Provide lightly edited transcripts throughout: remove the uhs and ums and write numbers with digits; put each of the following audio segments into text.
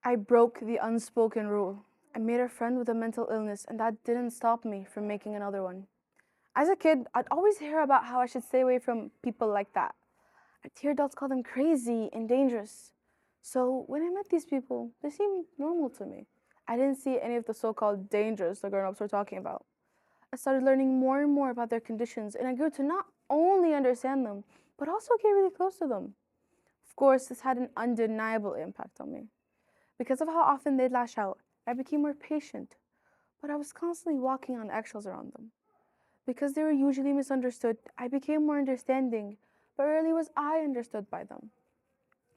I broke the unspoken rule. I made a friend with a mental illness, and that didn't stop me from making another one. As a kid, I'd always hear about how I should stay away from people like that. I'd hear adults call them crazy and dangerous. So when I met these people, they seemed normal to me. I didn't see any of the so called dangers the grown ups were talking about. I started learning more and more about their conditions, and I grew to not only understand them, but also get really close to them. Of course, this had an undeniable impact on me. Because of how often they'd lash out, I became more patient, but I was constantly walking on eggshells around them. Because they were usually misunderstood, I became more understanding, but rarely was I understood by them.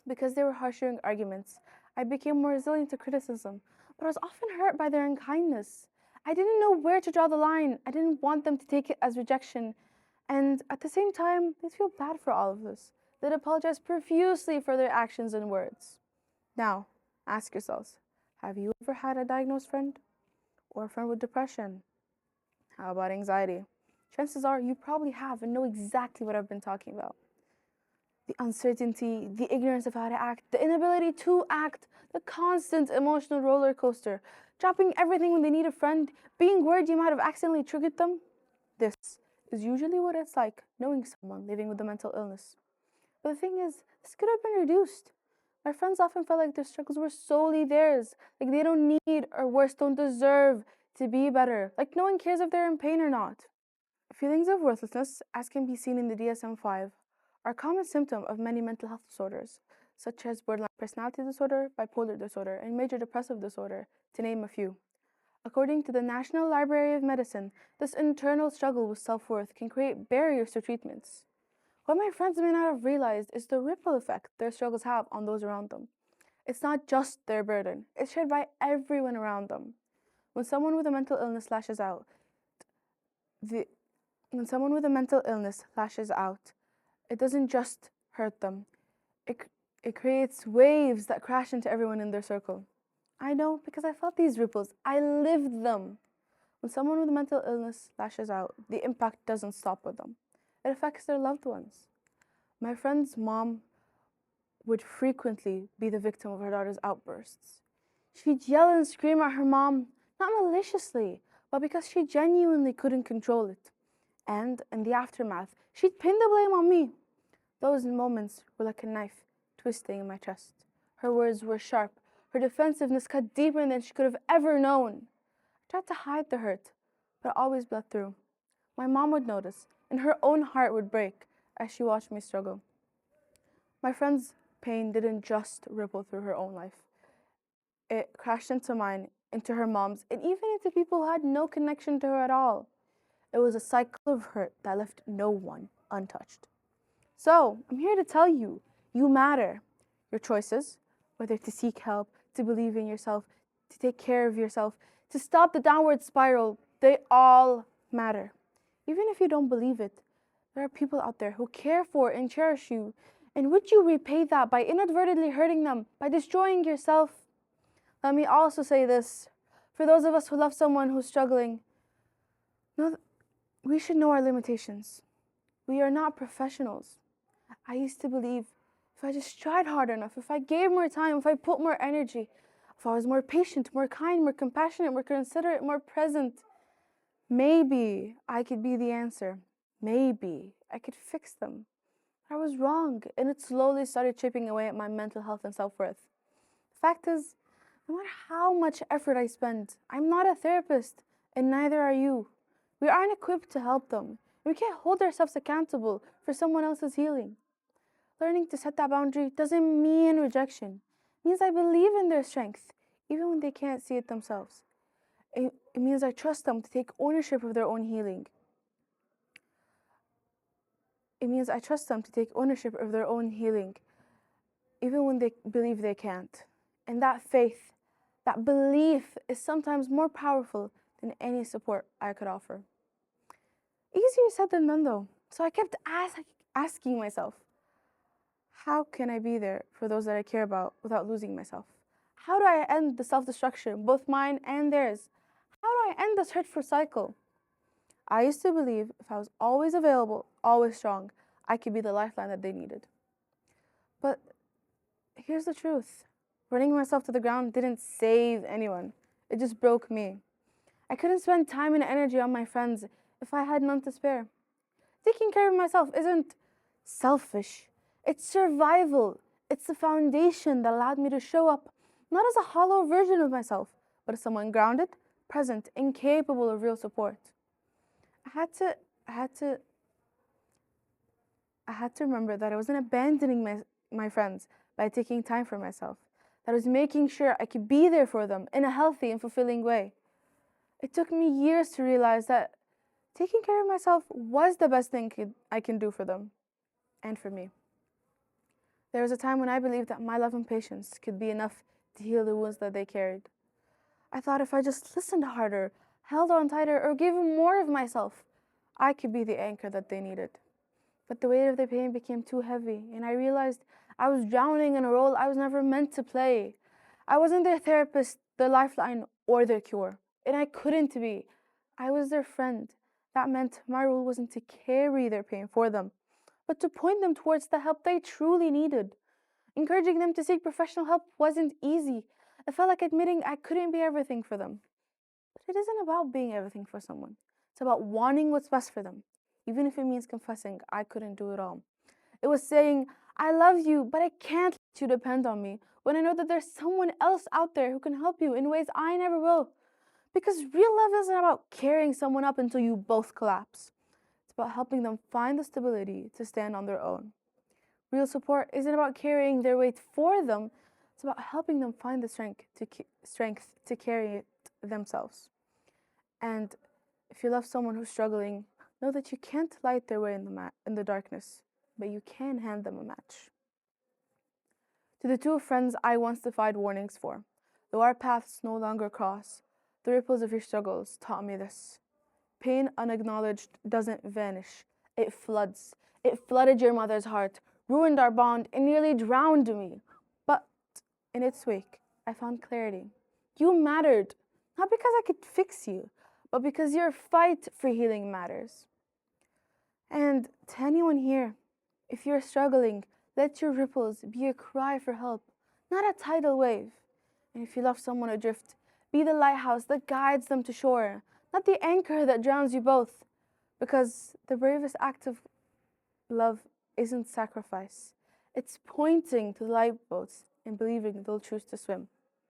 Because they were harsh during arguments, I became more resilient to criticism, but I was often hurt by their unkindness. I didn't know where to draw the line. I didn't want them to take it as rejection. And at the same time, they'd feel bad for all of this. They'd apologize profusely for their actions and words. Now, ask yourselves, have you ever had a diagnosed friend? Or a friend with depression? How about anxiety? Chances are you probably have and know exactly what I've been talking about. The uncertainty, the ignorance of how to act, the inability to act, the constant emotional roller coaster, dropping everything when they need a friend, being worried you might have accidentally triggered them. This is usually what it's like knowing someone living with a mental illness. But the thing is, this could have been reduced. My friends often felt like their struggles were solely theirs, like they don't need or worse, don't deserve to be better, like no one cares if they're in pain or not. Feelings of worthlessness, as can be seen in the DSM 5, are a common symptom of many mental health disorders, such as borderline personality disorder, bipolar disorder, and major depressive disorder, to name a few. According to the National Library of Medicine, this internal struggle with self worth can create barriers to treatments. What my friends may not have realized is the ripple effect their struggles have on those around them. It's not just their burden, it's shared by everyone around them. When someone with a mental illness lashes out, the, when someone with a mental illness lashes out, it doesn't just hurt them. It, it creates waves that crash into everyone in their circle. I know because I felt these ripples. I lived them. When someone with a mental illness lashes out, the impact doesn't stop with them. It affects their loved ones. My friend's mom would frequently be the victim of her daughter's outbursts. She'd yell and scream at her mom, not maliciously, but because she genuinely couldn't control it. And in the aftermath, she'd pin the blame on me. Those moments were like a knife twisting in my chest. Her words were sharp, her defensiveness cut deeper than she could have ever known. I tried to hide the hurt, but it always bled through. My mom would notice, and her own heart would break as she watched me struggle. My friend's pain didn't just ripple through her own life. It crashed into mine, into her mom's, and even into people who had no connection to her at all. It was a cycle of hurt that left no one untouched. So, I'm here to tell you, you matter. Your choices, whether to seek help, to believe in yourself, to take care of yourself, to stop the downward spiral, they all matter. Even if you don't believe it, there are people out there who care for and cherish you. And would you repay that by inadvertently hurting them, by destroying yourself? Let me also say this. For those of us who love someone who's struggling, we should know our limitations. We are not professionals. I used to believe if I just tried hard enough, if I gave more time, if I put more energy, if I was more patient, more kind, more compassionate, more considerate, more present, maybe I could be the answer. Maybe I could fix them. I was wrong, and it slowly started chipping away at my mental health and self-worth. The fact is, no matter how much effort I spend, I'm not a therapist, and neither are you. We aren't equipped to help them. We can't hold ourselves accountable for someone else's healing. Learning to set that boundary doesn't mean rejection. It means I believe in their strength, even when they can't see it themselves. It means I trust them to take ownership of their own healing. It means I trust them to take ownership of their own healing, even when they believe they can't. And that faith, that belief is sometimes more powerful than any support I could offer. Easier said than done, though. So I kept asking myself, how can I be there for those that I care about without losing myself? How do I end the self-destruction, both mine and theirs? How do I end this hurtful cycle? I used to believe if I was always available, always strong, I could be the lifeline that they needed. But here's the truth. Running myself to the ground didn't save anyone, it just broke me. I couldn't spend time and energy on my friends if I had none to spare. Taking care of myself isn't selfish, it's survival. It's the foundation that allowed me to show up, not as a hollow version of myself, but as someone grounded, present, and capable of real support. I had to, I had to, I had to remember that I wasn't abandoning my friends by taking time for myself, that I was making sure I could be there for them in a healthy and fulfilling way. It took me years to realize that taking care of myself was the best thing I can do for them and for me. There was a time when I believed that my love and patience could be enough to heal the wounds that they carried. I thought if I just listened harder, held on tighter, or gave them more of myself, I could be the anchor that they needed. But the weight of their pain became too heavy, and I realized I was drowning in a role I was never meant to play. I wasn't their therapist, their lifeline, or their cure, and I couldn't be. I was their friend. That meant my role wasn't to carry their pain for them, but to point them towards the help they truly needed. Encouraging them to seek professional help wasn't easy. It felt like admitting I couldn't be everything for them. But it isn't about being everything for someone. It's about wanting what's best for them, even if it means confessing I couldn't do it all. It was saying, I love you, but I can't let you depend on me when I know that there's someone else out there who can help you in ways I never will. Because real love isn't about carrying someone up until you both collapse. It's about helping them find the stability to stand on their own. Real support isn't about carrying their weight for them. It's about helping them find the strength to carry it themselves. And if you love someone who's struggling, know that you can't light their way in the darkness, but you can hand them a match. To the two friends I once defied warnings for, though our paths no longer cross, the ripples of your struggles taught me this. Pain unacknowledged doesn't vanish, it floods. It flooded your mother's heart, ruined our bond, and nearly drowned me. But in its wake, I found clarity. You mattered, not because I could fix you, but because your fight for healing matters. And to anyone here, if you're struggling, let your ripples be a cry for help, not a tidal wave. And if you love someone adrift, be the lighthouse that guides them to shore, not the anchor that drowns you both. Because the bravest act of love isn't sacrifice. It's pointing to the lifeboats and believing they'll choose to swim.